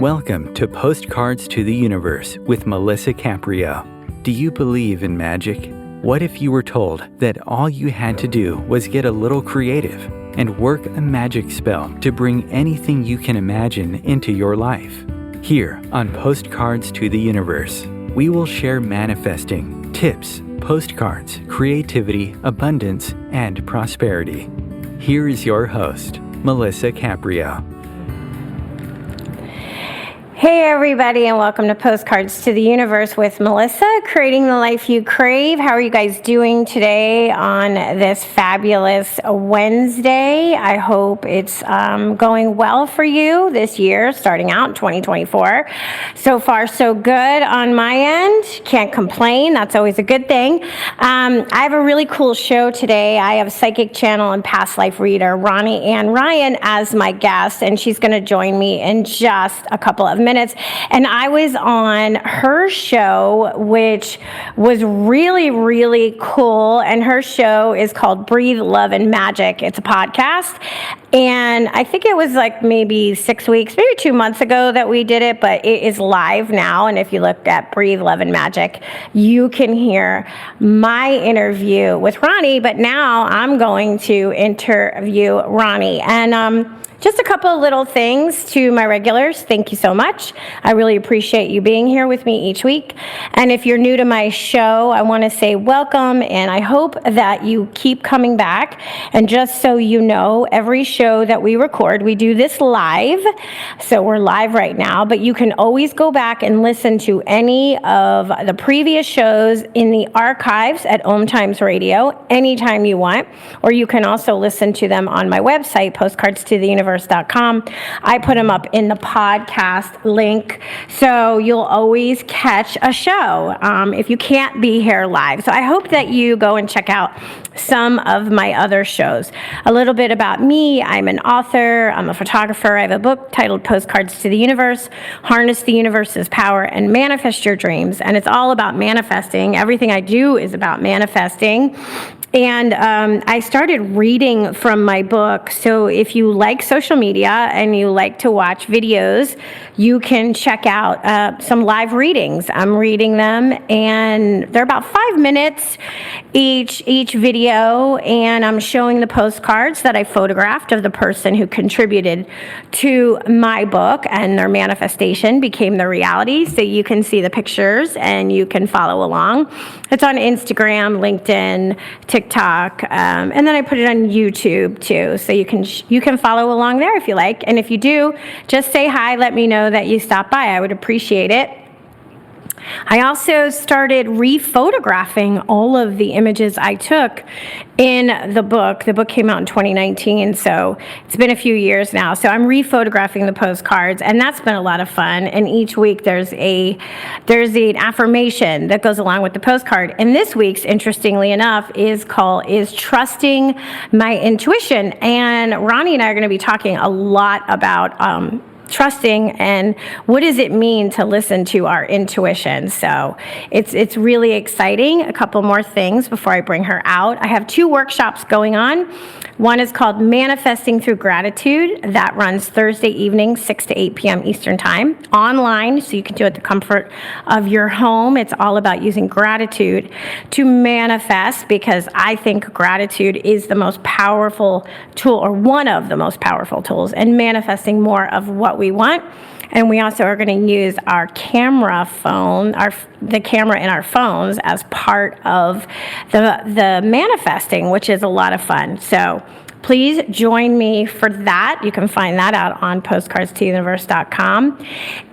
Welcome to Postcards to the Universe with Melissa Caprio. Do you believe in magic? What if you were told that all you had to do was get a little creative and work a magic spell to bring anything you can imagine into your life? Here on Postcards to the Universe, we will share manifesting, tips, postcards, creativity, abundance, and prosperity. Here is your host, Melissa Caprio. Hey everybody, and welcome to Postcards to the Universe with Melissa, creating the life you crave. How are you guys doing today on this fabulous Wednesday? I hope it's going well for you this year, starting out in 2024. So far, so good on my end. Can't complain. That's always a good thing. I have a really cool show today. I have psychic channel and past life reader Ronnie Ann Ryan as my guest, and she's going to join me in just a couple of minutes. And I was on her show, which was really, really cool. And her show is called Breathe, Love, and Magic. It's a podcast. And I think it was like maybe 6 weeks, maybe 2 months ago that we did it, but it is live now. And if you look at Breathe, Love, and Magic, you can hear my interview with Ronnie. But now I'm going to interview Ronnie. And just a couple of little things to my regulars. Thank you so much. I really appreciate you being here with me each week. And if you're new to my show, I want to say welcome, and I hope that you keep coming back. And just so you know, every show that we record, we do this live. So we're live right now, but you can always go back and listen to any of the previous shows in the archives at Om Times Radio anytime you want, or you can also listen to them on my website, postcardstotheuniverse.com. I put them up in the podcast link, so you'll always catch a show if you can't be here live. So I hope that you go and check out some of my other shows. A little bit about me: I'm an author, I'm a photographer. I have a book titled Postcards to the Universe, Harness the Universe's Power and Manifest Your Dreams. And it's all about manifesting. Everything I do is about manifesting. And I started reading from my book. So if you like social media and you like to watch videos, you can check out some live readings. I'm reading them, and they're about 5 minutes each video, and I'm showing the postcards that I photographed of the person who contributed to my book, and their manifestation became the reality. So you can see the pictures and you can follow along. It's on Instagram, LinkedIn, TikTok, and then I put it on YouTube too. So you can follow along there if you like. And if you do, just say hi, let me know that you stopped by. I would appreciate it. I also started re-photographing all of the images I took in the book. The book came out in 2019, so it's been a few years now. So I'm re-photographing the postcards, and that's been a lot of fun. And each week there's an affirmation that goes along with the postcard. And this week's, interestingly enough, is Trusting My Intuition. And Ronnie and I are going to be talking a lot about trusting and what does it mean to listen to our intuition. So it's really exciting. A couple more things before I bring her out. I have 2 workshops going on. One is called Manifesting Through Gratitude. That runs Thursday evening, 6 to 8 p.m. Eastern Time, online, so you can do it at the comfort of your home. It's all about using gratitude to manifest, because I think gratitude is the most powerful tool, or one of the most powerful tools, in manifesting more of what we want. And we also are going to use our camera phone, the camera in our phones, as part of the manifesting, which is a lot of fun. So please join me for that. You can find that out on postcardstotheuniverse.com.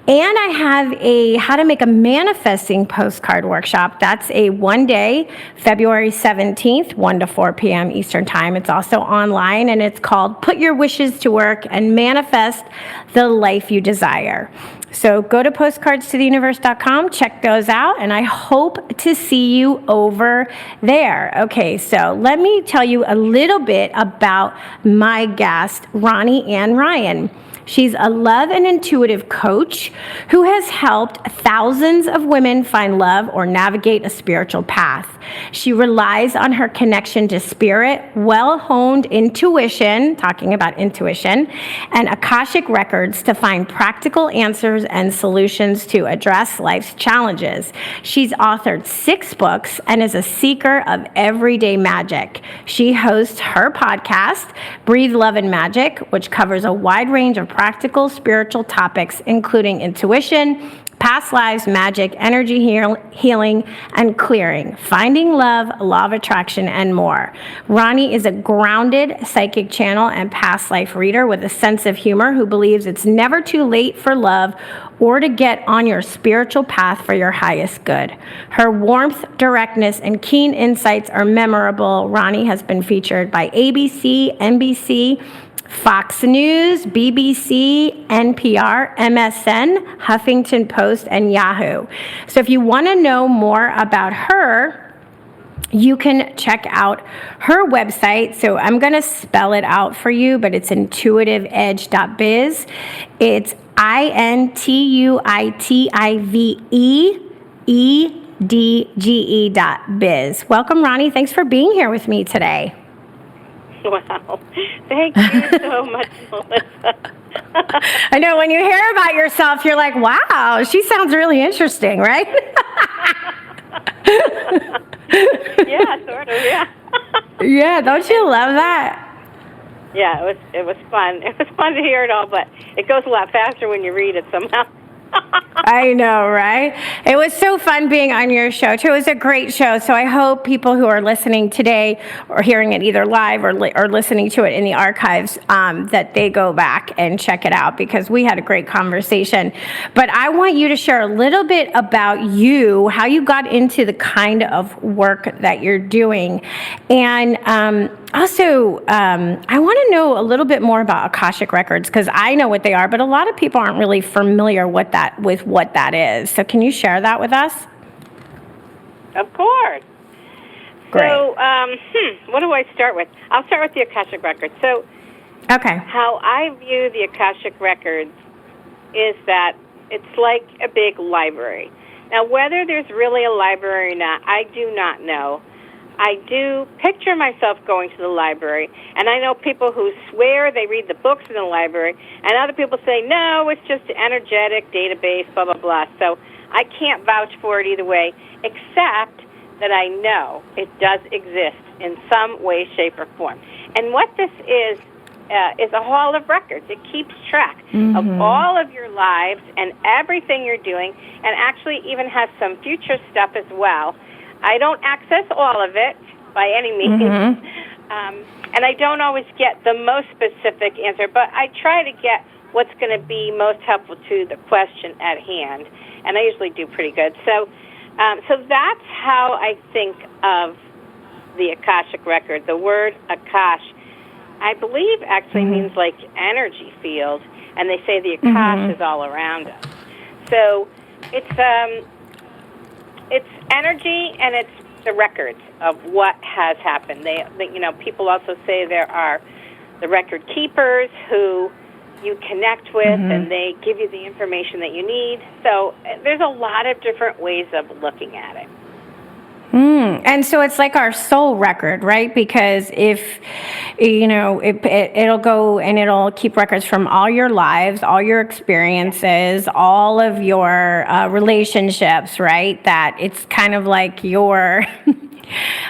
And I have a How to Make a Manifesting Postcard workshop. That's a one-day, February 17th, 1 to 4 p.m. Eastern Time. It's also online, and it's called Put Your Wishes to Work and Manifest the Life You Desire. So go to postcardstotheuniverse.com, check those out, and I hope to see you over there. Okay, so let me tell you a little bit about my guest, Ronnie Ann Ryan. She's a love and intuitive coach who has helped thousands of women find love or navigate a spiritual path. She relies on her connection to spirit, well-honed intuition, talking about intuition, and Akashic Records to find practical answers and solutions to address life's challenges. She's authored 6 books and is a seeker of everyday magic. She hosts her podcast, Breathe Love and Magic, which covers a wide range of practical spiritual topics, including intuition, past lives, magic, energy healing, and clearing, finding love, law of attraction, and more. Ronnie is a grounded psychic channel and past life reader with a sense of humor who believes it's never too late for love or to get on your spiritual path for your highest good. Her warmth, directness, and keen insights are memorable. Ronnie has been featured by ABC, NBC, Fox News, BBC, NPR, MSN, Huffington Post, and Yahoo. So if you want to know more about her, you can check out her website. So I'm going to spell it out for you, but it's intuitiveedge.biz. It's intuitiveedge.biz. Welcome, Ronnie. Thanks for being here with me today. Wow. Thank you so much, Melissa. I know when you hear about yourself, you're like, wow, she sounds really interesting, right? Yeah, sort of, yeah. Yeah, don't you love that? Yeah, it was fun. It was fun to hear it all, but it goes a lot faster when you read it somehow. I know, right? It was so fun being on your show, too. It was a great show. So I hope people who are listening today or hearing it either live or listening to it in the archives, that they go back and check it out because we had a great conversation. But I want you to share a little bit about you, how you got into the kind of work that you're doing. And also, I want to know a little bit more about Akashic Records because I know what they are, but a lot of people aren't really familiar with what that is. So can you share that with us? Of course. Great. So, what do I start with? I'll start with the Akashic Records. So, okay. How I view the Akashic Records is that it's like a big library. Now, whether there's really a library or not, I do not know. I do picture myself going to the library, and I know people who swear they read the books in the library, and other people say, no, it's just an energetic database, blah, blah, blah. So I can't vouch for it either way, except that I know it does exist in some way, shape, or form. And what this is a hall of records. It keeps track of all of your lives and everything you're doing, and actually even has some future stuff as well. I don't access all of it by any means, and I don't always get the most specific answer, but I try to get what's going to be most helpful to the question at hand, and I usually do pretty good. So that's how I think of the Akashic Record. The word Akash, I believe, actually means like energy field, and they say the Akash is all around us. So it's energy, and it's the records of what has happened. They people also say there are the record keepers who you connect with, and they give you the information that you need. So there's a lot of different ways of looking at it. And so it's like our soul record, right? Because if, it'll go and it'll keep records from all your lives, all your experiences, all of your relationships, right? That it's kind of like your,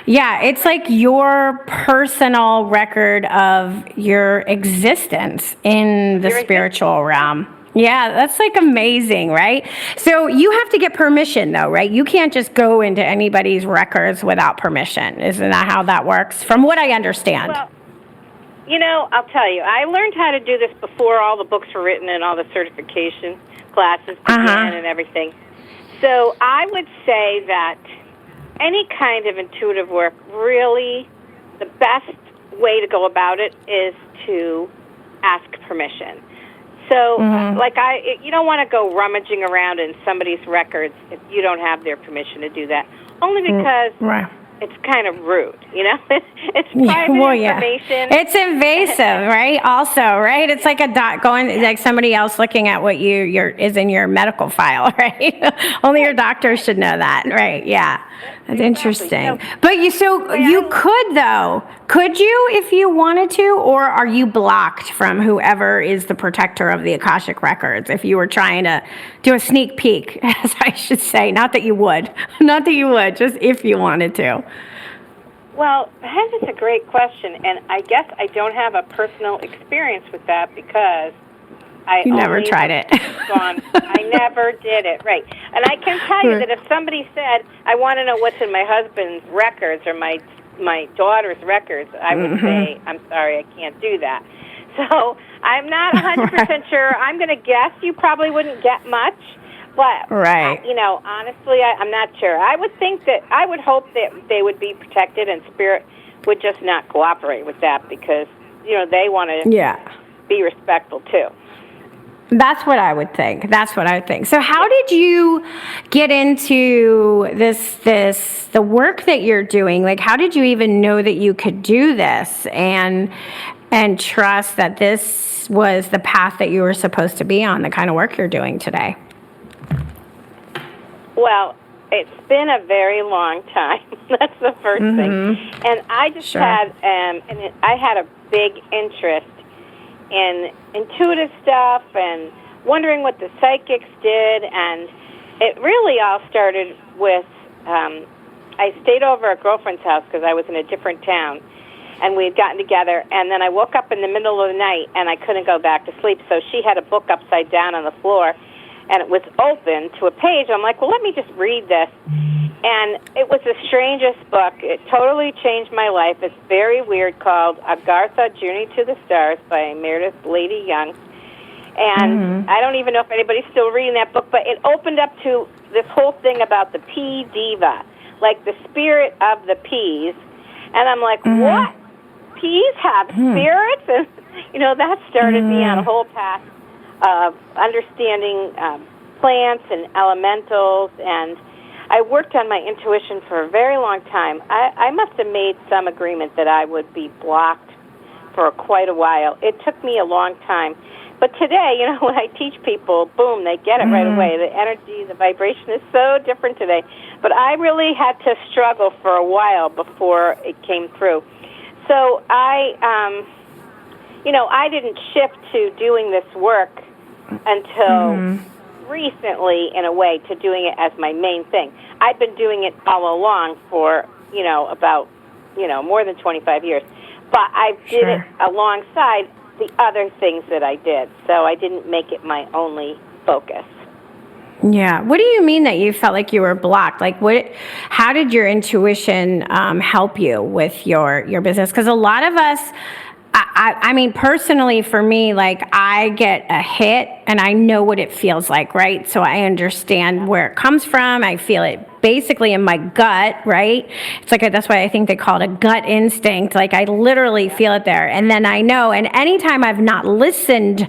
it's like your personal record of your existence in the spiritual realm. Yeah, that's like amazing, right? So you have to get permission though, right? You can't just go into anybody's records without permission. Isn't that how that works? From what I understand. Well, I'll tell you, I learned how to do this before all the books were written and all the certification classes began and everything. So I would say that any kind of intuitive work, really, the best way to go about it is to ask permission. So, you don't want to go rummaging around in somebody's records if you don't have their permission to do that. Only because it's kind of rude, you know? It's private information. It's invasive, right? Also, right? It's like like somebody else looking at what is in your medical file, right? Only your doctor should know that, right? Yeah. That's interesting. But you could though. Could you if you wanted to, or are you blocked from whoever is the protector of the Akashic Records if you were trying to do a sneak peek, as I should say? Not that you would, just if you wanted to. Well, that is a great question, and I guess I don't have a personal experience with that because you never tried it. I never did it, right. And I can tell you that if somebody said, I want to know what's in my husband's records or my daughter's records, I would say, I'm sorry, I can't do that. So I'm not 100% sure. I'm going to guess you probably wouldn't get much. But, honestly, I'm not sure. I would hope that they would be protected and spirit would just not cooperate with that because, they want to be respectful too. That's what I would think. So how did you get into the work that you're doing? Like, how did you even know that you could do this and trust that this was the path that you were supposed to be on, the kind of work you're doing today? Well, it's been a very long time. That's the first thing. And I just had a big interest in intuitive stuff and wondering what the psychics did. And it really all started with, I stayed over at a girlfriend's house because I was in a different town. And we had gotten together. And then I woke up in the middle of the night and I couldn't go back to sleep. So she had a book upside down on the floor. And it was open to a page. I'm like, well, let me just read this. And it was the strangest book. It totally changed my life. It's very weird, called Agartha, Journey to the Stars by Meredith Lady Young. And I don't even know if anybody's still reading that book, but it opened up to this whole thing about the pea diva, like the spirit of the peas. And I'm like, what? Peas have spirits? And, that started me on a whole path of understanding plants and elementals, and I worked on my intuition for a very long time. I must have made some agreement that I would be blocked for quite a while. It took me a long time. But today, when I teach people, boom, they get it right away. The energy, the vibration is so different today. But I really had to struggle for a while before it came through. So I didn't shift to doing this work until recently, in a way, to doing it as my main thing. I've been doing it all along for, about, more than 25 years. But I did it alongside the other things that I did. So I didn't make it my only focus. Yeah. What do you mean that you felt like you were blocked? Like, how did your intuition help you with your business? Because a lot of us, I mean, personally, for me, like, I get a hit and I know what it feels like, right? So I understand where it comes from. I feel it basically in my gut, right? It's like, that's why I think they call it a gut instinct. Like, I literally feel it there. And then I know, and anytime I've not listened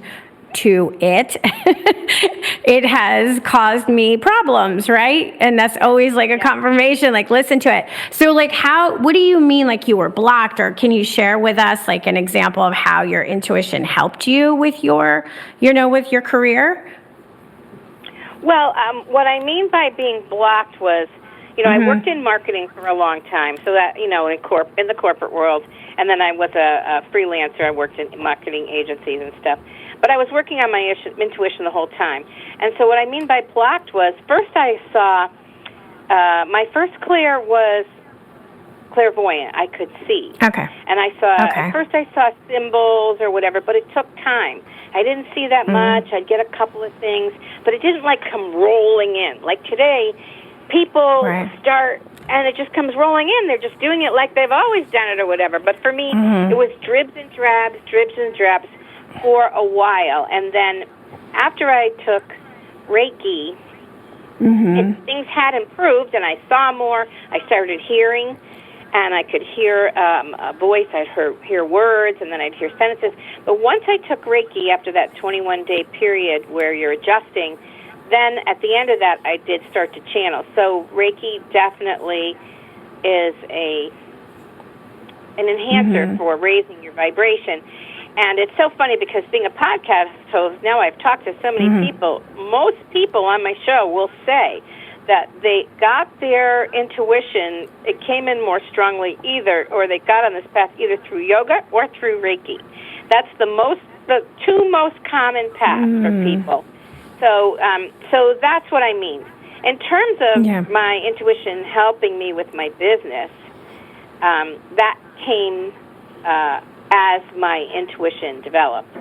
to it, it has caused me problems, right? And that's always like a confirmation, like, listen to it. So like, what do you mean, like, you were blocked? Or can you share with us like an example of how your intuition helped you with your career? Well, what I mean by being blocked was, I worked in marketing for a long time, so that, in the corporate world, and then I was a freelancer. I worked in marketing agencies and stuff. But I was working on my intuition the whole time. And so what I mean by blocked was, first I saw, my first clair was clairvoyant. I could see. Okay. And at first I saw symbols or whatever, but it took time. I didn't see that much. I'd get a couple of things, but it didn't like come rolling in. Like today, people start, and it just comes rolling in. They're just doing it like they've always done it or whatever. But for me, it was dribs and drabs for a while. And then after I took Reiki, and things had improved, and I saw more, I started hearing, and I could hear a voice. I'd hear words, and then I'd hear sentences. But once I took Reiki, after that 21-day period where you're adjusting, then at the end of that, I did start to channel. So Reiki definitely is an enhancer for raising your vibration. And it's so funny because being a podcast host, now I've talked to so many people. Most people on my show will say that they got their intuition, it came in more strongly or they got on this path either through yoga or through Reiki. That's the two most common paths for people. So that's what I mean. In terms of my intuition helping me with my business, that came as my intuition developed.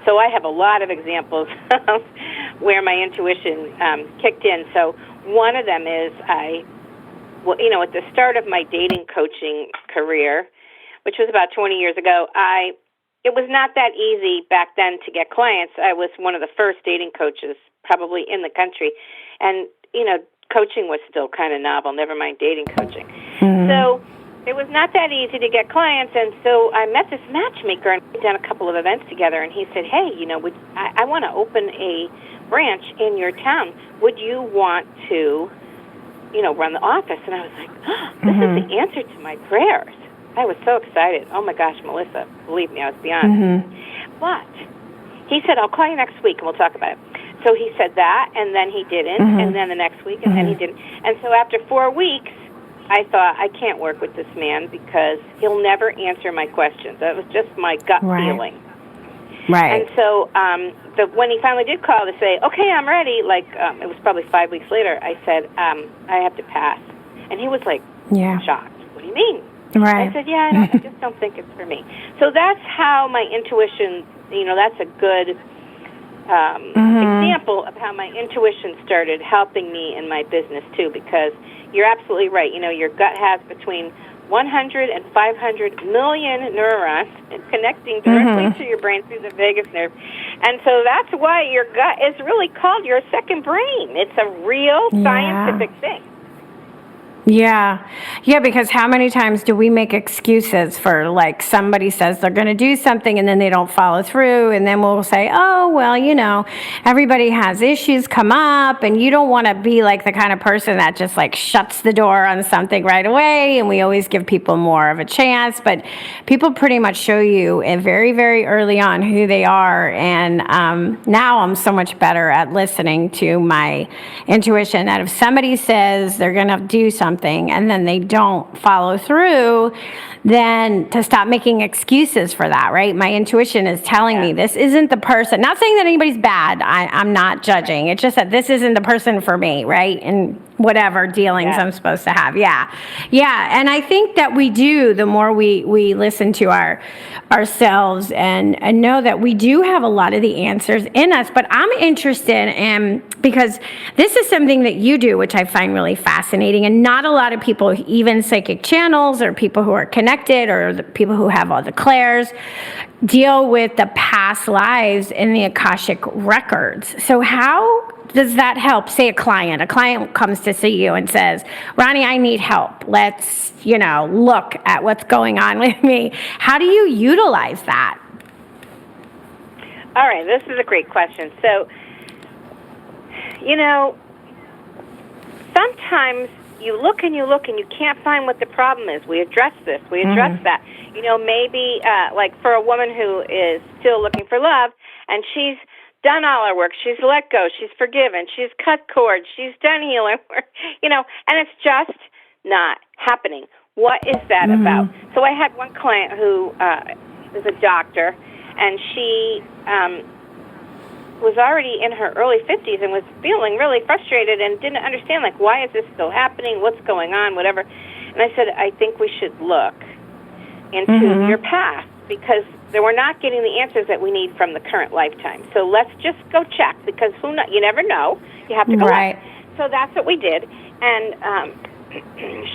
So I have a lot of examples of where my intuition kicked in. So one of them is at the start of my dating coaching career, which was about 20 years ago, it was not that easy back then to get clients. I was one of the first dating coaches probably in the country. And, coaching was still kind of novel, never mind dating coaching. So it was not that easy to get clients, and so I met this matchmaker, and we'd done a couple of events together, and he said, hey, I want to open a branch in your town. Would you want to, run the office? And I was like, this is the answer to my prayers. I was so excited. Oh, my gosh, Melissa, believe me, I was beyond. But he said, I'll call you next week, and we'll talk about it. So he said that, and then he didn't, and then the next week, and then he didn't. And so after 4 weeks, I thought, I can't work with this man because he'll never answer my questions. That was just my gut feeling. Right. And so when he finally did call to say, okay, I'm ready, it was probably 5 weeks later, I said, I have to pass. And he was like, shocked. What do you mean? Right. I said, I just don't think it's for me. So that's how my intuition, that's a good example of how my intuition started helping me in my business, too, because you're absolutely right. Your gut has between 100 and 500 million neurons connecting directly to your brain through the vagus nerve. And so that's why your gut is really called your second brain. It's a real scientific thing. Yeah, because how many times do we make excuses for, somebody says they're going to do something and then they don't follow through, and then we'll say, oh, well, everybody has issues come up, and you don't want to be the kind of person that just shuts the door on something right away, and we always give people more of a chance, but people pretty much show you very, very early on who they are, and now I'm so much better at listening to my intuition, that if somebody says they're going to do something, and then they don't follow through, then to stop making excuses for that, right? My intuition is telling me this isn't the person. Not saying that anybody's bad. I'm not judging. It's just that this isn't the person for me, right? And whatever dealings I'm supposed to have. Yeah. And I think that we do, the more we listen to ourselves and know that we do have a lot of the answers in us. But I'm interested in, because this is something that you do, which I find really fascinating, and not a lot of people, even psychic channels or people who are connected or the people who have all the clairs, deal with the past lives in the Akashic Records. So how does that help? Say a client comes to see you and says, Ronnie, I need help. Let's, look at what's going on with me. How do you utilize that? All right, this is a great question. So, sometimes you look and you can't find what the problem is. We address this. We address that. Maybe for a woman who is still looking for love, and she's done all her work. She's let go. She's forgiven. She's cut cords. She's done healing work, and it's just not happening. What is that about? So I had one client who is a doctor, and she was already in her early 50s and was feeling really frustrated and didn't understand, why is this still happening? What's going on? Whatever. And I said, I think we should look into your past, because we're not getting the answers that we need from the current lifetime. So let's just go check, because you never know. You have to go right. Look. So that's what we did. And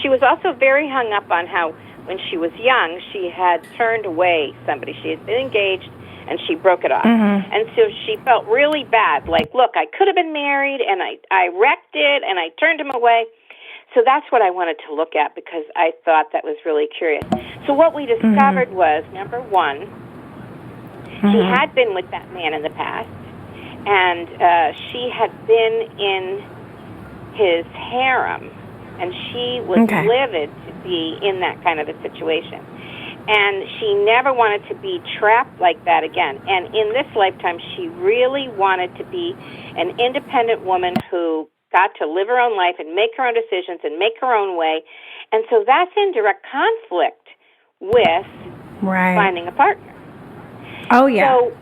she was also very hung up on how when she was young, she had turned away somebody. She had been engaged, and she broke it off. And so she felt really bad, look, I could have been married, and I wrecked it, and I turned him away. So that's what I wanted to look at, because I thought that was really curious. So what we discovered was, number one, she had been with that man in the past, and she had been in his harem and she was livid to be in that kind of a situation. And she never wanted to be trapped like that again. And in this lifetime, she really wanted to be an independent woman who got to live her own life and make her own decisions and make her own way. And so that's in direct conflict with finding a partner. Oh, yeah. So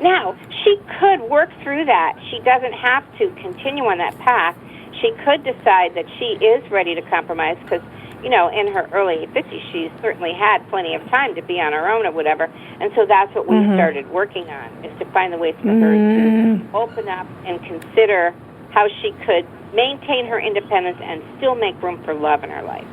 now, she could work through that. She doesn't have to continue on that path. She could decide that she is ready to compromise because, you know, in her early 50s, she certainly had plenty of time to be on her own or whatever. And so that's what we started working on, is to find the ways for her to open up and consider how she could maintain her independence and still make room for love in her life.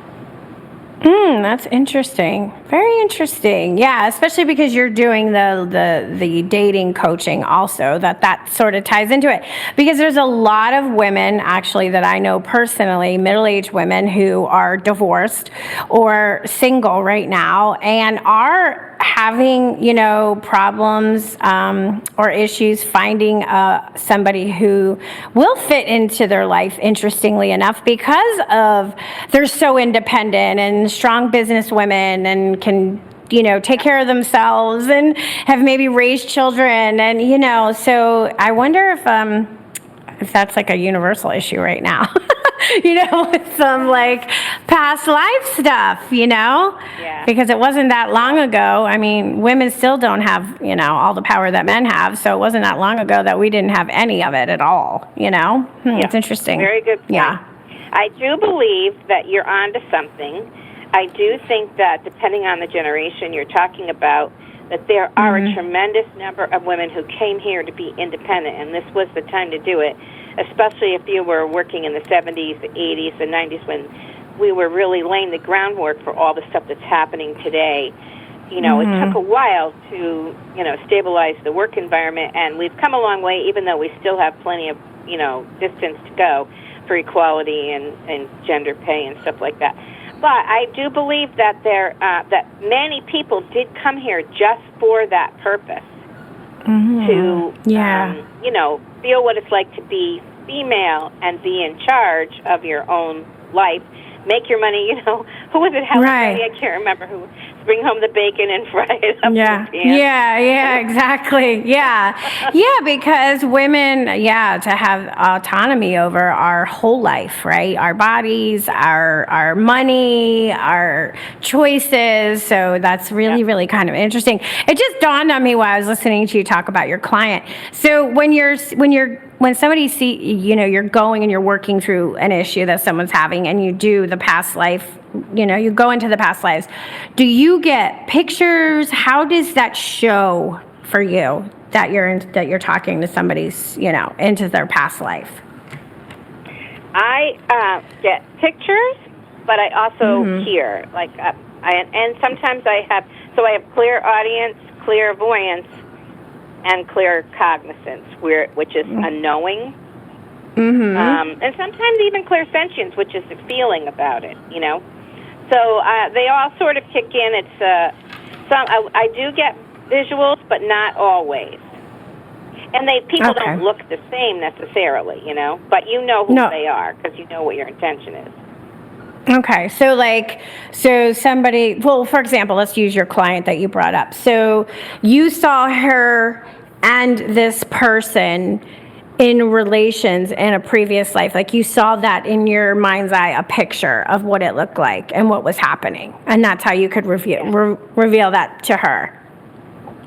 That's interesting. Very interesting. Yeah, especially because you're doing the dating coaching also, that sort of ties into it. Because there's a lot of women, actually, that I know personally, middle-aged women who are divorced or single right now and are having, you know, problems or issues finding somebody who will fit into their life, interestingly enough, because of they're so independent and strong business women and can, you know, take care of themselves and have maybe raised children. And, you know, so I wonder if that's like a universal issue right now. You know, with some like past life stuff, you know, because it wasn't that long ago. I mean, women still don't have, you know, all the power that men have. So it wasn't that long ago that we didn't have any of it at all, you know. It's interesting. Very good point. Yeah. I do believe that you're onto something. I do think that depending on the generation you're talking about, that there are a tremendous number of women who came here to be independent, and this was the time to do it, especially if you were working in the 70s, the 80s, the 90s, when we were really laying the groundwork for all the stuff that's happening today. You know, it took a while to, you know, stabilize the work environment, and we've come a long way, even though we still have plenty of, you know, distance to go for equality and gender pay and stuff like that. But I do believe that that many people did come here just for that purpose, to, you know, feel what it's like to be female and be in charge of your own life, make your money. You know, who was it? Helen Reddy? I can't remember who. Bring home the bacon and fry it up. Yeah, exactly. Yeah, because women, to have autonomy over our whole life, right? Our bodies, our money, our choices. So that's really, really kind of interesting. It just dawned on me while I was listening to you talk about your client. So when somebody you're going and you're working through an issue that someone's having, and you do the past life, you know, you go into the past lives, do you get pictures? How does that show for you that you're talking to somebody's, you know, into their past life? I get pictures, but I also hear, like, and sometimes I have clear audience, clairvoyance, and clear cognizance, which is a knowing, and sometimes even clairsentience, which is the feeling about it, you know. So they all sort of kick in. It's I do get visuals, but not always. And people don't look the same necessarily, you know, but you know who they are because you know what your intention is. Okay, so somebody, well, for example, let's use your client that you brought up. So you saw her and this person in relations in a previous life. Like you saw that in your mind's eye, a picture of what it looked like and what was happening. And that's how you could reveal that to her.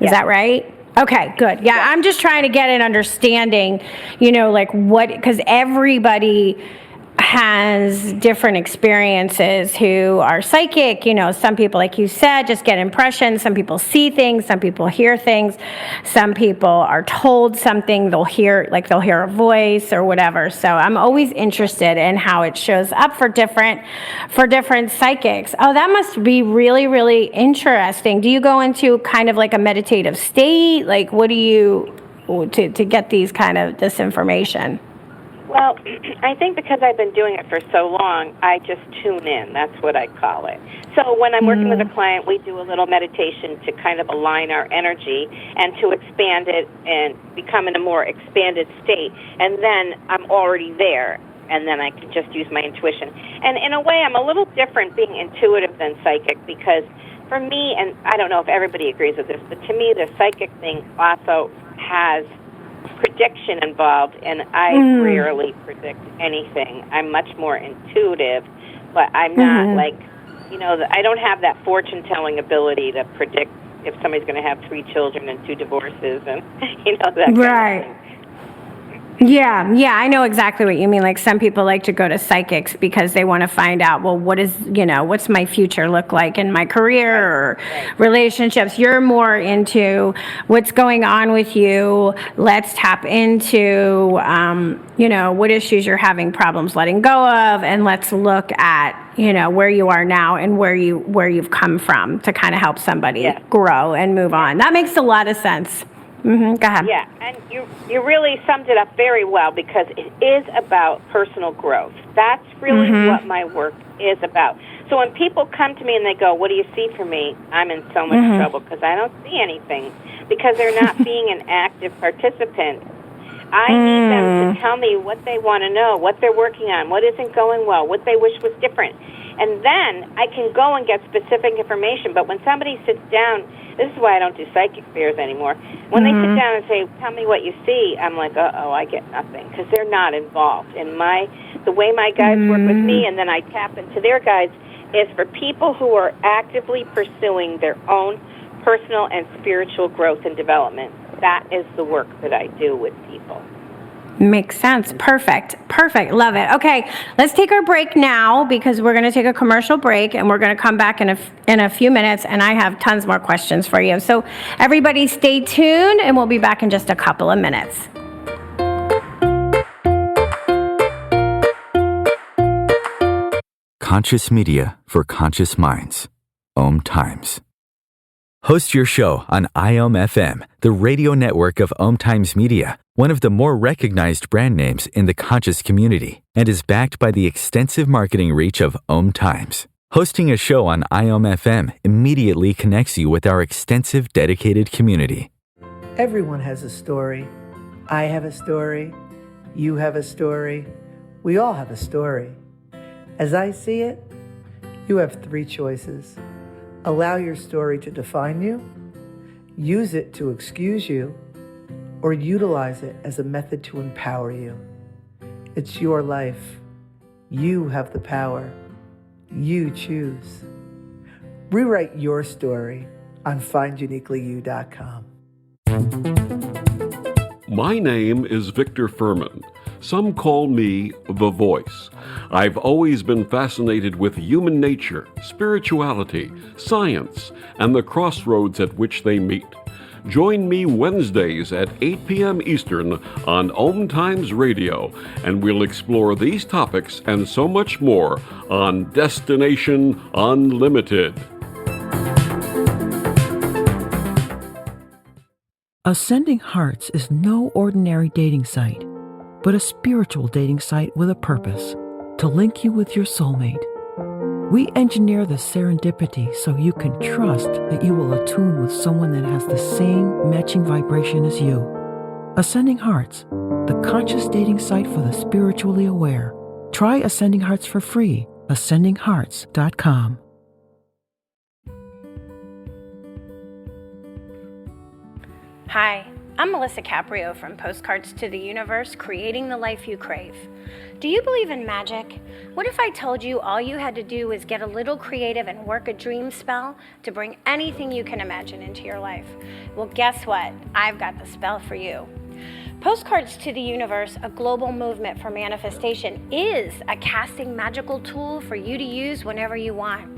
Is that right? Okay, good. Yeah, I'm just trying to get an understanding, you know, like what, because everybody has different experiences who are psychic. You know, some people, like you said, just get impressions. Some people see things. Some people hear things. Some people are told something. They'll hear a voice or whatever. So I'm always interested in how it shows up for different psychics. Oh, that must be really, really interesting. Do you go into kind of like a meditative state? Like, what do you to get this information? Well, I think because I've been doing it for so long, I just tune in. That's what I call it. So when I'm working with a client, we do a little meditation to kind of align our energy and to expand it and become in a more expanded state. And then I'm already there. and then I can just use my intuition. And in a way, I'm a little different being intuitive than psychic, because for me, and I don't know if everybody agrees with this, but to me, the psychic thing also has prediction involved, and I rarely predict anything. I'm much more intuitive, but I'm not like, I don't have that fortune-telling ability to predict if somebody's going to have 3 children and 2 divorces, and, that kind of thing. Yeah, I know exactly what you mean. Like, some people like to go to psychics because they want to find out, well, what's my future look like in my career or relationships. You're more into what's going on with you. Let's tap into, what issues you're having problems letting go of, and let's look at, where you are now and where you've come from to kind of help somebody grow and move on. That makes a lot of sense. Go ahead. Yeah, and you really summed it up very well, because it is about personal growth. That's really what my work is about. So when people come to me and they go, "What do you see for me?" I'm in so much trouble, because I don't see anything, because they're not being an active participant. I need them to tell me what they want to know, what they're working on, what isn't going well, what they wish was different. And then I can go and get specific information. But when somebody sits down, this is why I don't do psychic fairs anymore. When they sit down and say, "Tell me what you see," I'm like, I get nothing, because they're not involved. In the way my guides work with me, and then I tap into their guides, is for people who are actively pursuing their own personal and spiritual growth and development. That is the work that I do with people. Makes sense. Perfect. Love it. Okay, let's take our break now, because we're going to take a commercial break, and we're going to come back in a few minutes, and I have tons more questions for you. So everybody stay tuned, and we'll be back in just a couple of minutes. Conscious media for conscious minds. Om Times. Host your show on IOM FM, the radio network of Om Times Media, one of the more recognized brand names in the conscious community, and is backed by the extensive marketing reach of Om Times. Hosting a show on IOM FM immediately connects you with our extensive dedicated community. Everyone has a story. I have a story. You have a story. We all have a story. As I see it, you have 3 choices. Allow your story to define you, use it to excuse you, or utilize it as a method to empower you. It's your life. You have the power. You choose. Rewrite your story on finduniquelyyou.com. My name is Victor Furman. Some call me the Voice. I've always been fascinated with human nature, spirituality, science, and the crossroads at which they meet. Join me Wednesdays at 8 p.m. Eastern on Om Times Radio, and we'll explore these topics and so much more on Destination Unlimited. Ascending Hearts is no ordinary dating site, but a spiritual dating site with a purpose, to link you with your soulmate. We engineer the serendipity so you can trust that you will attune with someone that has the same matching vibration as you. Ascending Hearts, the conscious dating site for the spiritually aware. Try Ascending Hearts for free, ascendinghearts.com. Hi, I'm Melissa Caprio from Postcards to the Universe, creating the life you crave. Do you believe in magic? What if I told you all you had to do was get a little creative and work a dream spell to bring anything you can imagine into your life? Well, guess what? I've got the spell for you. Postcards to the Universe, a global movement for manifestation, is a casting magical tool for you to use whenever you want.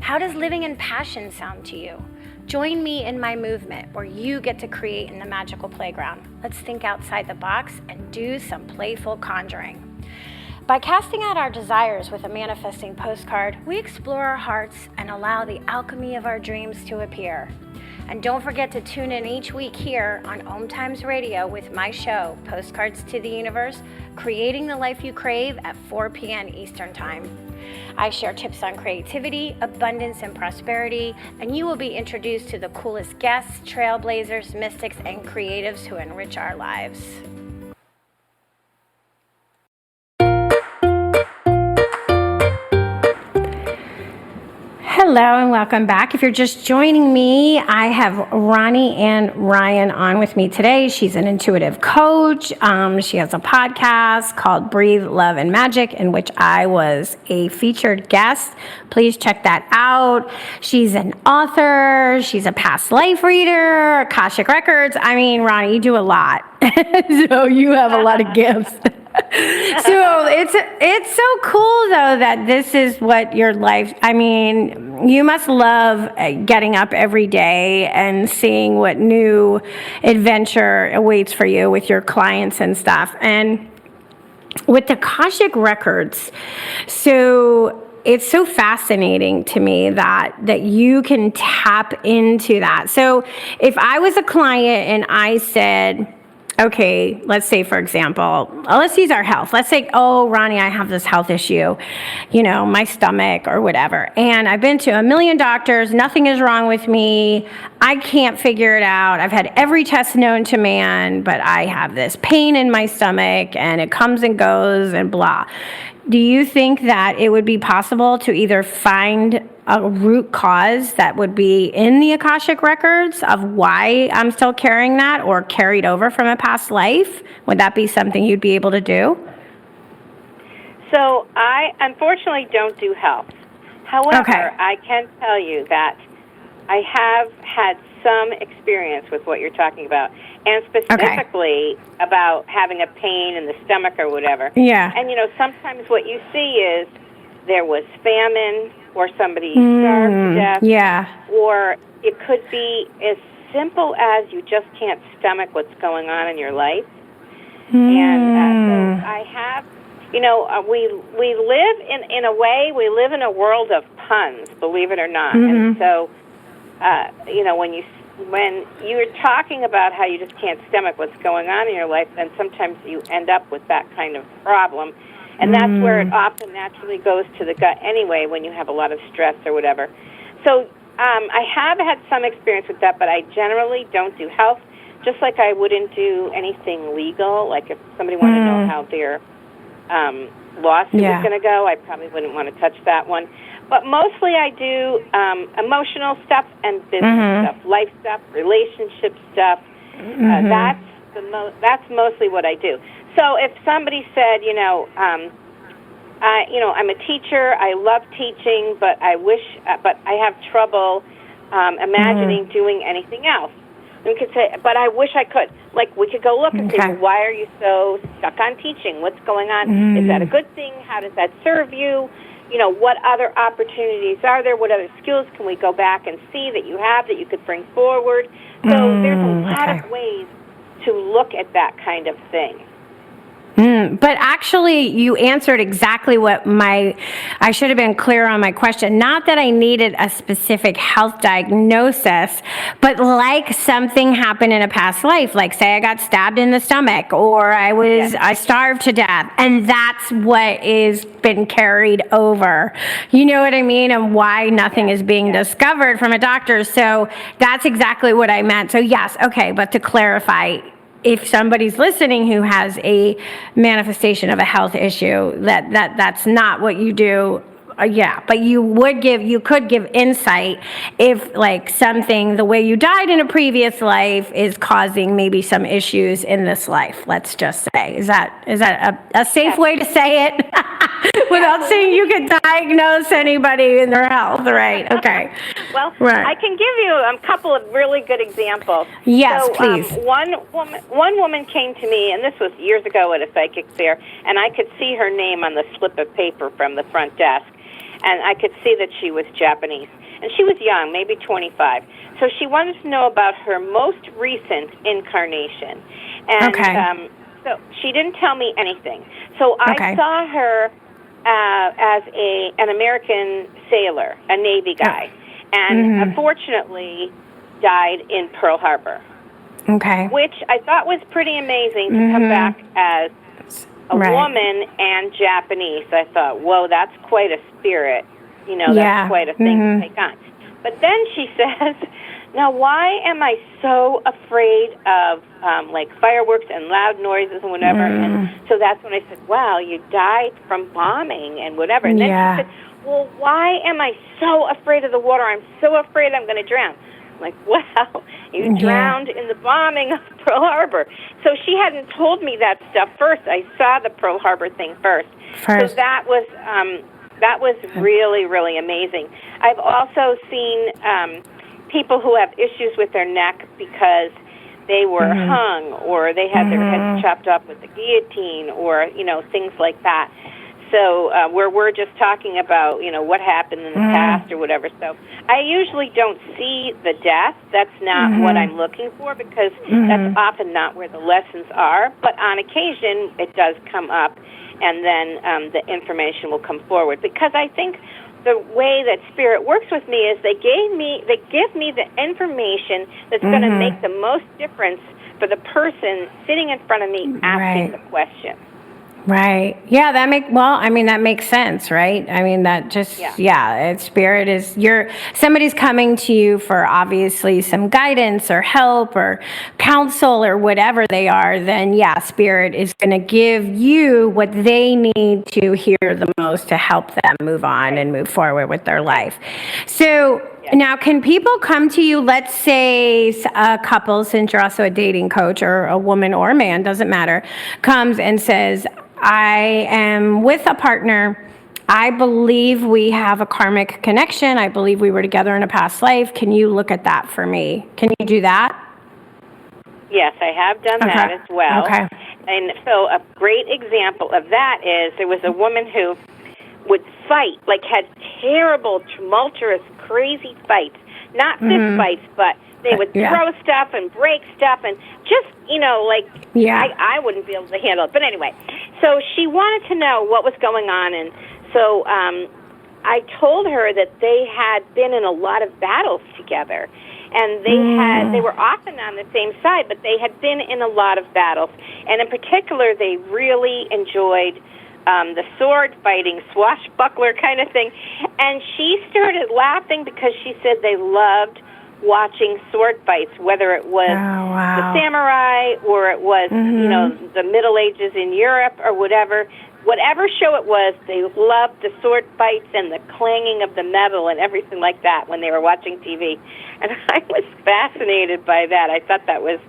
How does living in passion sound to you? Join me in my movement where you get to create in the magical playground. Let's think outside the box and do some playful conjuring. By casting out our desires with a manifesting postcard, we explore our hearts and allow the alchemy of our dreams to appear. And don't forget to tune in each week here on Om Times Radio with my show, Postcards to the Universe, creating the life you crave at 4 p.m. Eastern Time. I share tips on creativity, abundance, and prosperity, and you will be introduced to the coolest guests, trailblazers, mystics, and creatives who enrich our lives. Hello and welcome back. If you're just joining me, I have Ronnie Ann Ryan on with me today. She's an intuitive coach. She has a podcast called Breathe, Love, and Magic, in which I was a featured guest. Please check that out. She's an author. She's a past life reader, Akashic Records. I mean, Ronnie, you do a lot. So you have a lot of gifts. So it's so cool though that this is what your life, I mean, you must love getting up every day and seeing what new adventure awaits for you with your clients and stuff. And with the Akashic Records, so it's so fascinating to me that you can tap into that. So if I was a client and I said, okay, let's say, for example, let's use our health. Let's say, oh, Ronnie, I have this health issue, my stomach or whatever. And I've been to 1 million doctors. Nothing is wrong with me. I can't figure it out. I've had every test known to man, but I have this pain in my stomach and it comes and goes and blah. Do you think that it would be possible to either find a root cause that would be in the Akashic Records of why I'm still carrying that or carried over from a past life? Would that be something you'd be able to do? So I unfortunately don't do health. However, I can tell you that I have had some experience with what you're talking about, and specifically about having a pain in the stomach or whatever. Yeah. And, sometimes what you see is there was famine or somebody starved to death. Yeah. Or it could be as simple as you just can't stomach what's going on in your life. And so I have, we live in a way, we live in a world of puns, believe it or not. And so, when you're talking about how you just can't stomach what's going on in your life, then sometimes you end up with that kind of problem. And that's where it often naturally goes to the gut anyway when you have a lot of stress or whatever. So I have had some experience with that, but I generally don't do health, just like I wouldn't do anything legal. Like if somebody wanted to know how their lawsuit was going to go, I probably wouldn't want to touch that one. But mostly I do emotional stuff and business stuff, life stuff, relationship stuff. That's mostly what I do. So if somebody said, I'm a teacher, I love teaching, but I have trouble imagining doing anything else. We could say, but I wish I could. Like, we could go look and say, well, why are you so stuck on teaching? What's going on? Is that a good thing? How does that serve you? What other opportunities are there? What other skills can we go back and see that you have that you could bring forward? So there's a lot of ways to look at that kind of thing. But actually, you answered exactly what I should have been clear on my question. Not that I needed a specific health diagnosis, but like something happened in a past life, like say I got stabbed in the stomach or I starved to death, and that's what is been carried over. You know what I mean? And why nothing is being discovered from a doctor. So that's exactly what I meant. So yes, okay, but to clarify, if somebody's listening who has a manifestation of a health issue, that's not what you do. But you could give insight if like something, the way you died in a previous life is causing maybe some issues in this life. Let's just say, is that a safe way to say it without saying you could diagnose anybody in their health, right? Okay. Well, I can give you a couple of really good examples. Yes, so, please. One woman came to me, and this was years ago at a psychic fair, and I could see her name on the slip of paper from the front desk. And I could see that she was Japanese. And she was young, maybe 25. So she wanted to know about her most recent incarnation. And so she didn't tell me anything. So I saw her as an American sailor, a Navy guy. And unfortunately died in Pearl Harbor. Which I thought was pretty amazing to come back as a woman and Japanese. I thought, whoa, that's quite a spirit. That's quite a thing to take on. But then she says, now why am I so afraid of like fireworks and loud noises and whatever? And so that's when I said, wow, you died from bombing and whatever. And then she said, well, why am I so afraid of the water? I'm so afraid I'm going to drown. I'm like, well, you drowned in the bombing of Pearl Harbor. So she hadn't told me that stuff first. I saw the Pearl Harbor thing first. So that was really, really amazing. I've also seen people who have issues with their neck because they were hung, or they had their heads chopped off with the guillotine, or, things like that. So where we're just talking about, what happened in the past or whatever. So I usually don't see the death. That's not what I'm looking for, because that's often not where the lessons are. But on occasion, it does come up, and then the information will come forward. Because I think the way that Spirit works with me is they give me the information that's going to make the most difference for the person sitting in front of me asking the question. Right. Yeah, that makes sense, right? I mean, that just, Spirit is, somebody's coming to you for obviously some guidance or help or counsel or whatever they are, then Spirit is going to give you what they need to hear the most to help them move on and move forward with their life. So now, can people come to you, let's say a couple, since you're also a dating coach, or a woman or a man, doesn't matter, comes and says, I am with a partner. I believe we have a karmic connection. I believe we were together in a past life. Can you look at that for me? Can you do that? Yes, I have done that as well. Okay. And so a great example of that is there was a woman who would fight, had terrible, tumultuous, crazy fights. Not fist fights, but they would throw stuff and break stuff and just, I wouldn't be able to handle it. But anyway, so she wanted to know what was going on. And so I told her that they had been in a lot of battles together. And they were often on the same side, but they had been in a lot of battles. And in particular, they really enjoyed the sword fighting, swashbuckler kind of thing. And she started laughing because she said they loved watching sword fights, whether it was the samurai or it was, the Middle Ages in Europe or whatever. Whatever show it was, they loved the sword fights and the clanging of the metal and everything like that when they were watching TV. And I was fascinated by that. I thought that was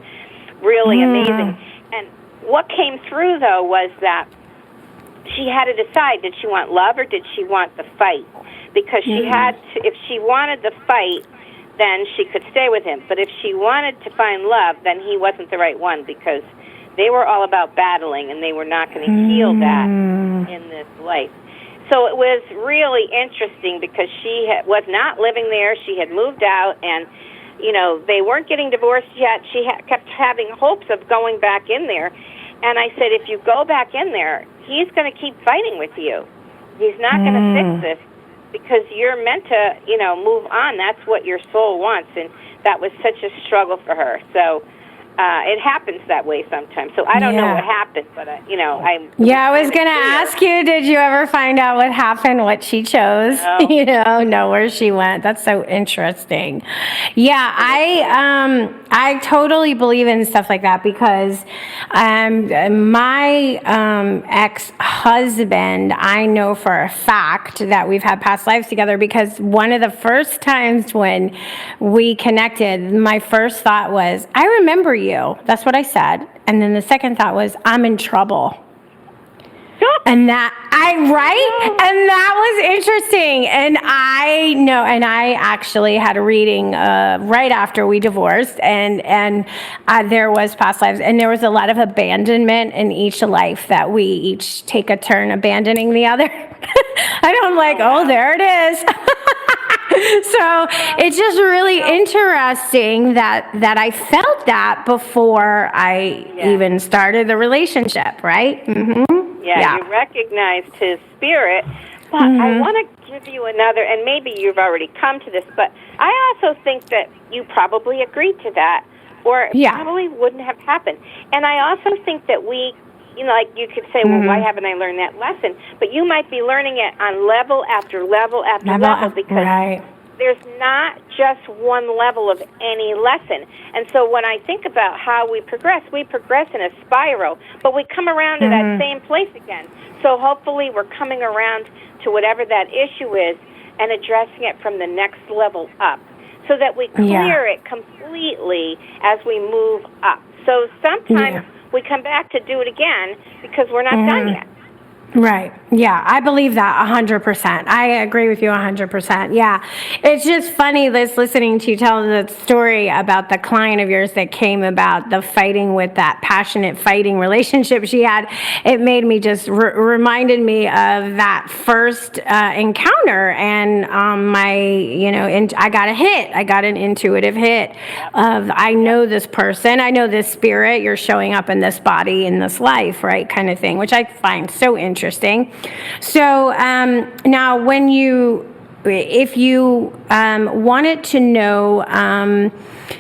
really amazing. And what came through, though, was that she had to decide, did she want love or did she want the fight? Because she had to, if she wanted the fight, then she could stay with him. But if she wanted to find love, then he wasn't the right one, because they were all about battling, and they were not going to heal that in this life. So it was really interesting because she was not living there. She had moved out, and, they weren't getting divorced yet. She kept having hopes of going back in there. And I said, if you go back in there, he's going to keep fighting with you. He's not going to fix this, because you're meant to, move on. That's what your soul wants. And that was such a struggle for her. So it happens that way sometimes. So I don't know what happened, but, I was going to ask you, did you ever find out what happened, what she chose? No. Where she went. That's so interesting. Yeah, I totally believe in stuff like that, because my ex-husband, I know for a fact that we've had past lives together, because one of the first times when we connected, my first thought was, I remember you. That's what I said. And then the second thought was, I'm in trouble. And that was interesting. And I know, and I actually had a reading right after we divorced, and there was past lives, and there was a lot of abandonment in each life, that we each take a turn abandoning the other. And I'm like, there it is. So it's just really interesting that I felt that before I even started the relationship, right? Yeah, you recognized his spirit. But I want to give you another, and maybe you've already come to this, but I also think that you probably agreed to that, or it probably wouldn't have happened. And I also think that we, you could say, well, why haven't I learned that lesson? But you might be learning it on level after level after level, because there's not just one level of any lesson. And so when I think about how we progress in a spiral, but we come around to that same place again. So hopefully we're coming around to whatever that issue is and addressing it from the next level up so that we clear it completely as we move up. So sometimes we come back to do it again because we're not done yet. Right. Yeah, I believe that 100%. I agree with you 100%. Yeah. It's just funny listening to you tell the story about the client of yours that came about the fighting with that passionate fighting relationship she had. It made me just reminded me of that first encounter and I got a hit. I got an intuitive hit of I know this person. I know this spirit. You're showing up in this body, in this life, right? Kind of thing, which I find so interesting. So now if you wanted to know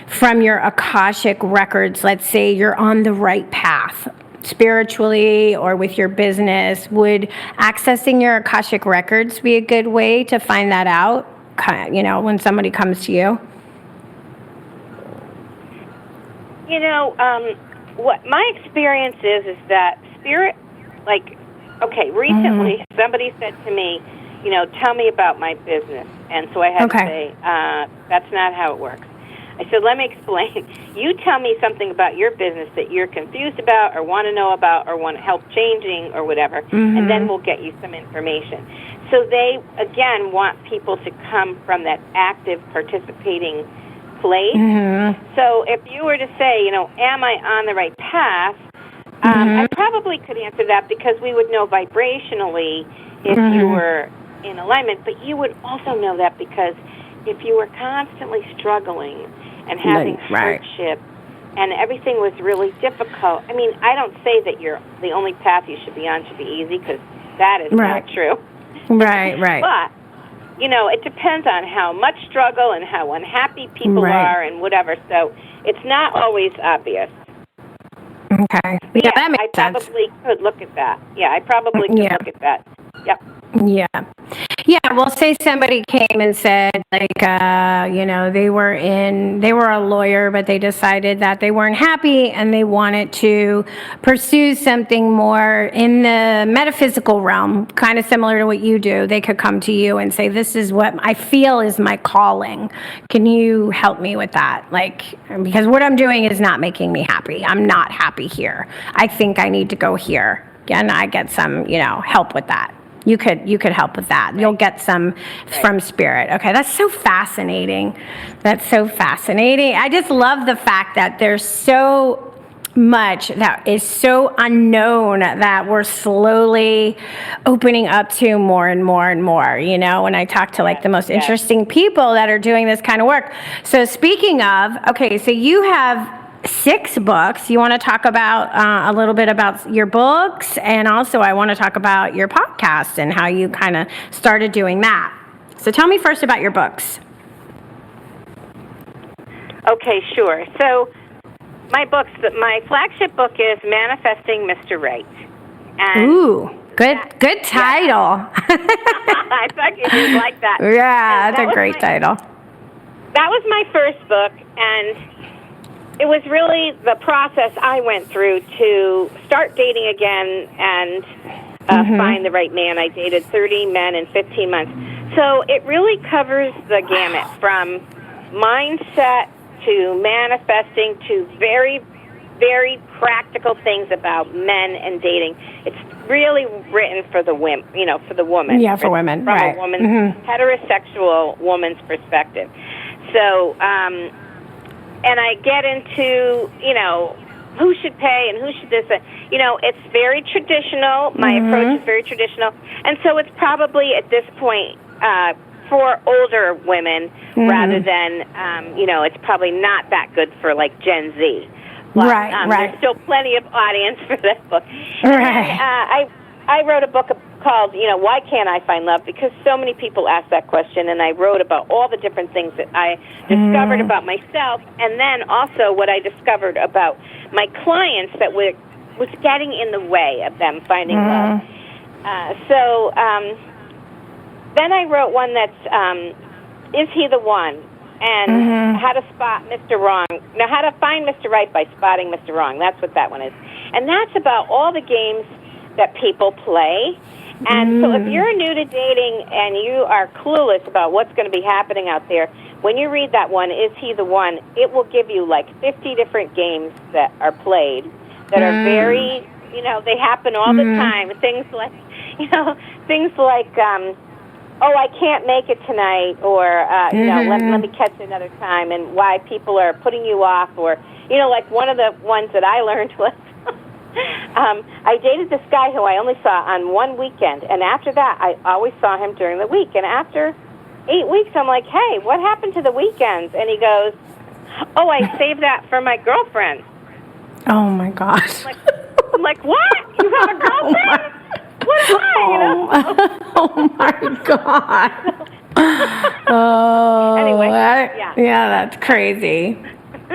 from your Akashic records, let's say you're on the right path spiritually or with your business, would accessing your Akashic records be a good way to find that out, when somebody comes to you? What my experience is that spirit, recently somebody said to me, tell me about my business. And so I had to say, that's not how it works. I said, let me explain. You tell me something about your business that you're confused about or want to know about or want help changing or whatever, and then we'll get you some information. So they, again, want people to come from that active, participating place. So if you were to say, am I on the right path, I probably could answer that because we would know vibrationally if you were in alignment, but you would also know that because if you were constantly struggling and having hardship and everything was really difficult, I don't say that the only path you should be on should be easy because that is not true. Right. But, it depends on how much struggle and how unhappy people are and whatever, so it's not always obvious. Okay. Yeah, that makes sense. I probably could look at that. Yeah, I probably could look at that. Yep. Yeah. Yeah, well, say somebody came and said, they were a lawyer, but they decided that they weren't happy and they wanted to pursue something more in the metaphysical realm, kind of similar to what you do. They could come to you and say, this is what I feel is my calling. Can you help me with that? Because what I'm doing is not making me happy. I'm not happy here. I think I need to go here. And I get some, help with that. You could help with that. You'll get some from spirit. Okay, that's so fascinating. I just love the fact that there's so much that is so unknown that we're slowly opening up to more and more and more, when I talk to the most interesting people that are doing this kind of work. So speaking of, so you have 6 books. You want to talk about a little bit about your books, and also I want to talk about your podcast and how you kind of started doing that. So tell me first about your books. Okay, sure. So my flagship book is Manifesting Mr. Right. And ooh, good title. I thought you did like that. Yeah, that's a great title. That was my first book, and it was really the process I went through to start dating again and find the right man. I dated 30 men in 15 months. So it really covers the gamut from mindset to manifesting to very, very practical things about men and dating. It's really written for the women, for the woman. Yeah, for women, from right. a woman, heterosexual woman's perspective. So, and I get into, who should pay and who should this. It's very traditional. My approach is very traditional. And so it's probably at this point for older women rather than, it's probably not that good for Gen Z. But, right. There's still plenty of audience for this book. Right. And, I wrote a book called, Why Can't I Find Love? Because so many people ask that question, and I wrote about all the different things that I discovered about myself, and then also what I discovered about my clients that was getting in the way of them finding love. So then I wrote one that's is he the one? And how to spot Mr. Wrong. Now, how to find Mr. Right by spotting Mr. Wrong. That's what that one is. And that's about all the games that people play. And so if you're new to dating and you are clueless about what's going to be happening out there, when you read that one, Is He the One?, it will give you like 50 different games that are played that are very, they happen all the time. Things like, oh, I can't make it tonight, or, let me catch you another time, and why people are putting you off, or, like one of the ones that I learned was, I dated this guy who I only saw on one weekend, and after that, I always saw him during the week, and after 8 weeks, I'm like, hey, what happened to the weekends? And he goes, oh, I saved that for my girlfriend. Oh, my gosh. I'm like, what? You have a girlfriend? What am I, Oh, my God. Oh, anyway, yeah, that's crazy.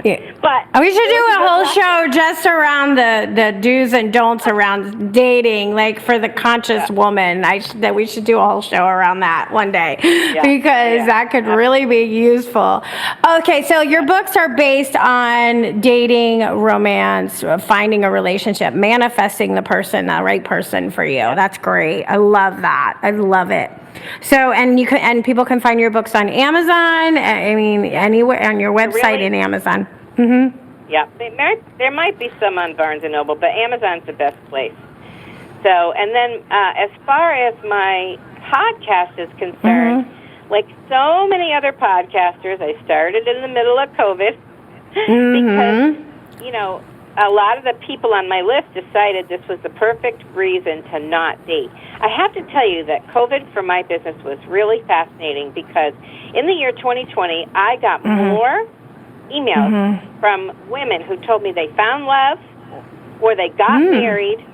Yeah. But we should do a whole show just around the do's and don'ts around dating, like for the conscious woman. That we should do a whole show around that one day, because that could really be useful. Okay, so your books are based on dating, romance, finding a relationship, manifesting the right person for you. That's great. I love that. I love it. So, and people can find your books on Amazon. I mean, anywhere on your website in Amazon. Yeah, there might be some on Barnes & Noble, but Amazon's the best place. So, and then as far as my podcast is concerned, like so many other podcasters, I started in the middle of COVID because, a lot of the people on my list decided this was the perfect reason to not date. I have to tell you that COVID for my business was really fascinating because in the year 2020, I got more emails from women who told me they found love or they got married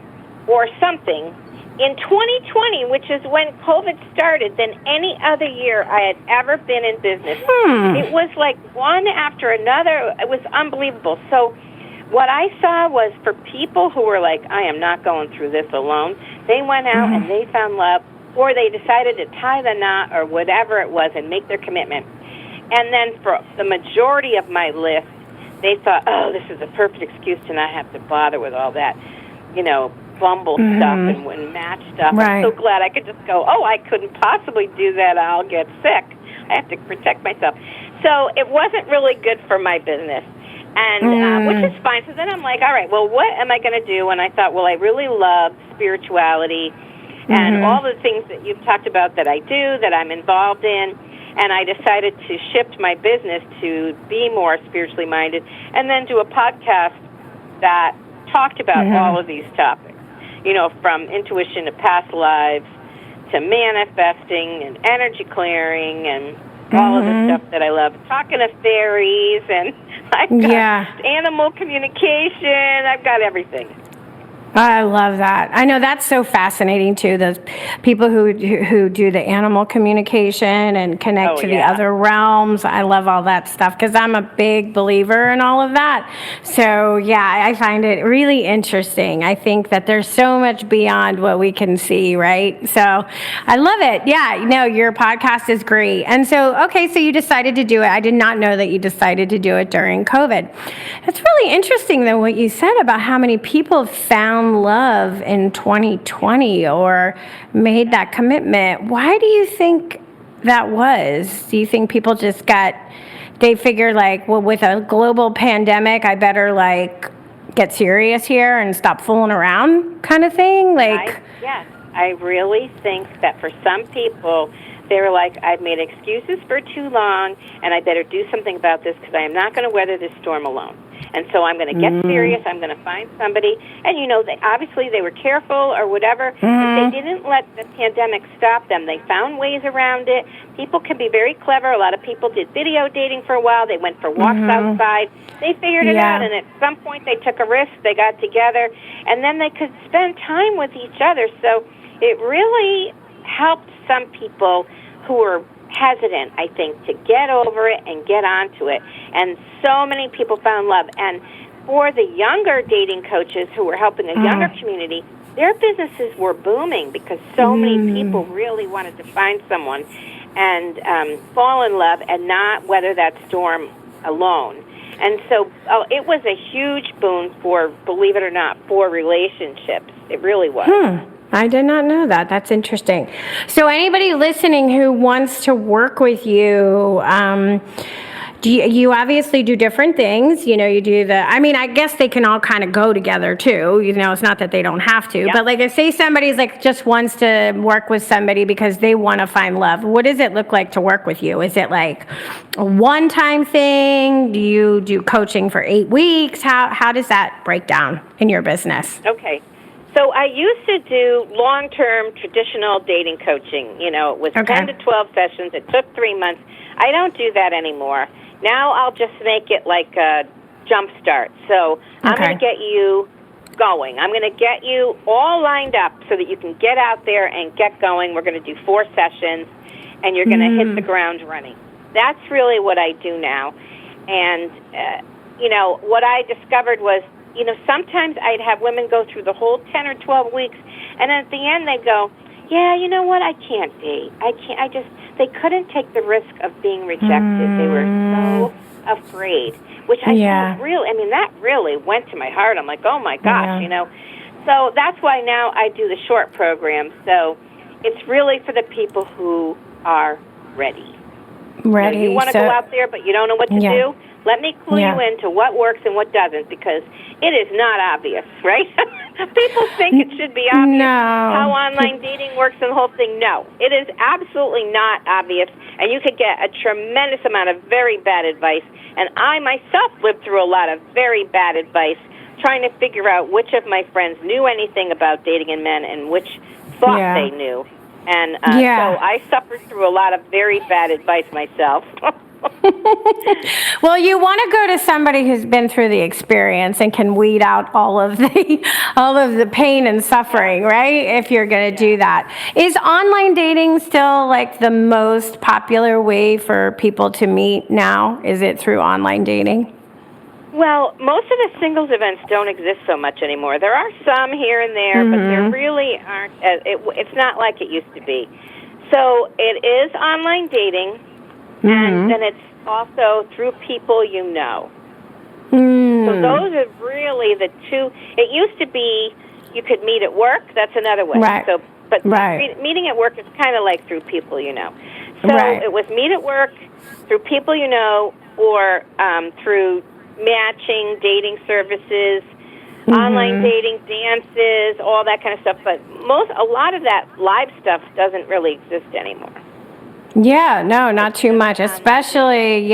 or something in 2020, which is when COVID started, than any other year I had ever been in business. It was like one after another. It was unbelievable. So what I saw was for people who were like, I am not going through this alone, they went out and they found love, or they decided to tie the knot or whatever it was and make their commitment. And then for the majority of my list, they thought, oh, this is a perfect excuse to not have to bother with all that, Bumble stuff and match stuff. I'm so glad I could just go, oh, I couldn't possibly do that. I'll get sick. I have to protect myself. So it wasn't really good for my business. And which is fine. So then I'm like, all right, well, what am I going to do? And I thought, well, I really love spirituality and all the things that you've talked about that I do, that I'm involved in. And I decided to shift my business to be more spiritually minded and then do a podcast that talked about all of these topics, from intuition to past lives to manifesting and energy clearing and all of the stuff that I love. Talking to fairies, and I've got animal communication. I've got everything. I love that. I know that's so fascinating too. Those people who do the animal communication and connect to the other realms. I love all that stuff because I'm a big believer in all of that. So I find it really interesting. I think that there's so much beyond what we can see, right? So I love it. Yeah, your podcast is great. And so, so you decided to do it. I did not know that you decided to do it during COVID. It's really interesting though what you said about how many people found love in 2020 or made that commitment. Why do you think that was? Do you think people just they figured like, well, with a global pandemic, I better like get serious here and stop fooling around kind of thing? I really think that for some people, they were like, I've made excuses for too long, and I better do something about this because I am not going to weather this storm alone. And so I'm going to get serious. I'm going to find somebody. And, they were careful or whatever, but they didn't let the pandemic stop them. They found ways around it. People can be very clever. A lot of people did video dating for a while. They went for walks outside. They figured it out, and at some point they took a risk. They got together, and then they could spend time with each other. So it really helped some people who were hesitant, I think, to get over it and get onto it. And so many people found love. And for the younger dating coaches who were helping a younger community, their businesses were booming because so many people really wanted to find someone. and fall in love and not weather that storm alone. And so it was a huge boon for, believe it or not, for relationships. It really was. I did not know that. That's interesting. So anybody listening who wants to work with you, you obviously do different things. You know, you do I guess they can all kind of go together too. You know, it's not that they don't have to. Yep. But like if say somebody's like just wants to work with somebody because they want to find love, what does it look like to work with you? Is it like a one-time thing? Do you do coaching for 8 weeks? How does that break down in your business? Okay. So I used to do long-term traditional dating coaching. You know, it was 10 to 12 sessions. It took 3 months. I don't do that anymore. Now I'll just make it like a jump start. So I'm going to get you going. I'm going to get you all lined up so that you can get out there and get going. We're going to do 4 sessions, and you're going to hit the ground running. That's really what I do now. And, you know, what I discovered was, you know, sometimes I'd have women go through the whole 10 or 12 weeks, and at the end they'd go, yeah, you know what, I can't date. They couldn't take the risk of being rejected. They were so afraid, which I felt really, I mean, that really went to my heart. I'm like, oh my gosh, you know. So that's why now I do the short program. So it's really for the people who are ready. You know, you want to go out there, but you don't know what to do? Let me clue you into what works and what doesn't, because it is not obvious, right? People think it should be obvious how online dating works and the whole thing. No, it is absolutely not obvious, and you could get a tremendous amount of very bad advice. And I myself lived through a lot of very bad advice, trying to figure out which of my friends knew anything about dating and men and which thought they knew. And so I suffered through a lot of very bad advice myself. Well, you want to go to somebody who's been through the experience and can weed out all of the pain and suffering, right? If you're going to do that. Is online dating still like the most popular way for people to meet now? Is it through online dating? Well, most of the singles events don't exist so much anymore. There are some here and there, but there really aren't. It's not like it used to be. So it is online dating. And then it's also through people you know. So those are really the two. It used to be you could meet at work. That's another way. Right. So, but meeting at work is kind of like through people you know. So it was meet at work, through people you know, or through matching, dating services, online dating, dances, all that kind of stuff. But a lot of that live stuff doesn't really exist anymore. Yeah, no, not too much. Especially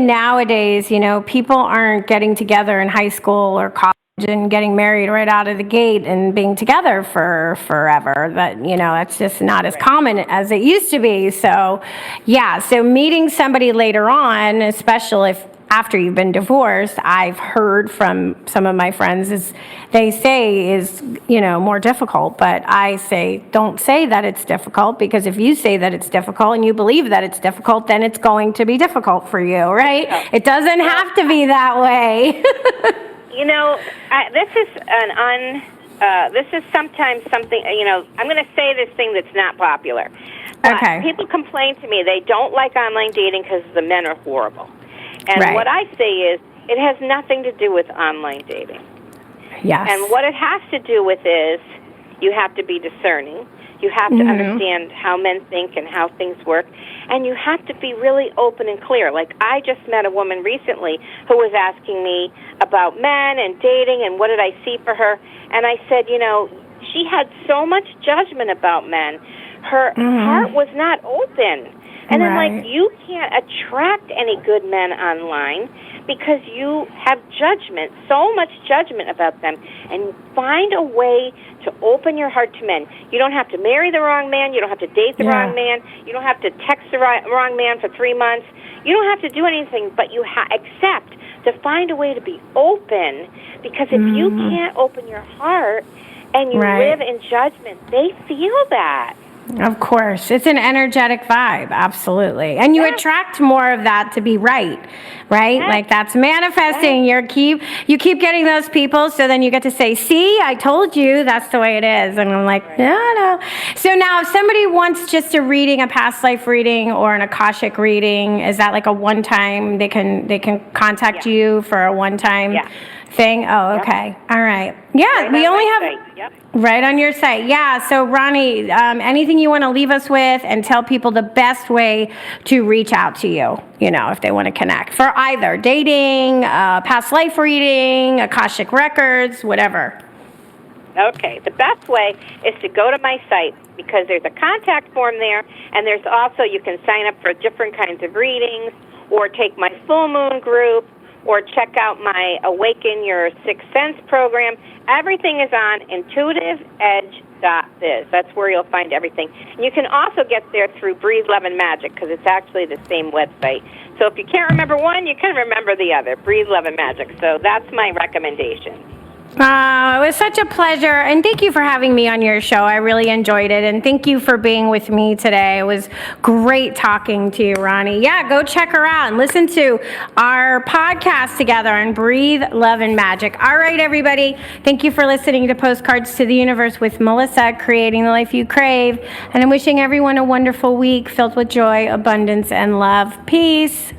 nowadays, you know, people aren't getting together in high school or college and getting married right out of the gate and being together for forever. That, you know, that's just not as common as it used to be. So, so meeting somebody later on, especially if after you've been divorced, I've heard from some of my friends is you know, more difficult. But I say, don't say that it's difficult, because if you say that it's difficult and you believe that it's difficult, then it's going to be difficult for you, right? It doesn't have to be that way. You know, this is sometimes something, you know, I'm going to say this thing that's not popular. But people complain to me they don't like online dating because the men are horrible. And what I say is, it has nothing to do with online dating. Yes. And what it has to do with is, you have to be discerning. You have to understand how men think and how things work. And you have to be really open and clear. Like, I just met a woman recently who was asking me about men and dating and what did I see for her. And I said, you know, she had so much judgment about men. Her heart was not open. And I'm like, you can't attract any good men online because you have judgment, so much judgment about them. And find a way to open your heart to men. You don't have to marry the wrong man. You don't have to date the wrong man. You don't have to text the wrong man for 3 months. You don't have to do anything, but you accept to find a way to be open, because if you can't open your heart and you live in judgment, they feel that. Of course. It's an energetic vibe. Absolutely. And you attract more of that to be right? Yeah. Like that's manifesting. You keep getting those people, so then you get to say, see, I told you that's the way it is. And I'm like, no. So now if somebody wants just a reading, a past life reading or an Akashic reading, is that like a one-time, they can contact you for a one-time thing? Oh, okay. All right. Yeah, Right we on only my have... site. Yep. Right on your site. Yeah. So, Ronnie, anything you want to leave us with and tell people the best way to reach out to you, if they want to connect for either dating, past life reading, Akashic Records, whatever. Okay. The best way is to go to my site because there's a contact form there, and there's also, you can sign up for different kinds of readings or take my full moon group or check out my Awaken Your Sixth Sense program. Everything is on intuitiveedge.biz. That's where you'll find everything. And you can also get there through Breathe, Love, and Magic because it's actually the same website. So if you can't remember one, you can remember the other, Breathe, Love, and Magic. So that's my recommendation. It was such a pleasure, and thank you for having me on your show. I really enjoyed it, and thank you for being with me today. It was great talking to you, Ronnie. Yeah, go check her out and listen to our podcast together on Breathe, Love, and Magic. All right, everybody. Thank you for listening to Postcards to the Universe with Melissa, creating the life you crave, and I'm wishing everyone a wonderful week filled with joy, abundance, and love. Peace.